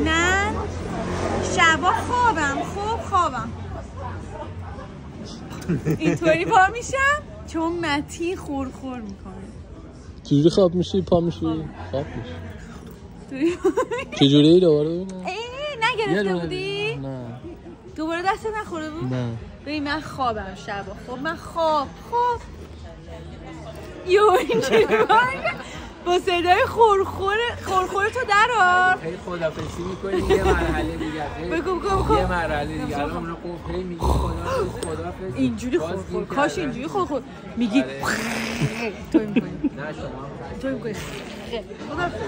نه شبا خوابم اینطوری پا میشم چون متی خورخور میکنه. چجوری خواب میشی؟ پا میشی؟ خواب میشی چجوری دوباره ببینم؟ نگرفته بودی؟ نه دوباره دست نخورده بود؟ نه ببین من خوابم شبا. خب من خواب یو اینجوری با صدای خورخور تو درار خیلی خدافظی میکنیم یه مرحله دیگه. بگو یه مرحله دیگه الان اون قفله میگی خدافظ اینجوری خورخور کاش اینجوری خورخور میگی تو میکنی نه شما تو میکنی خدافظ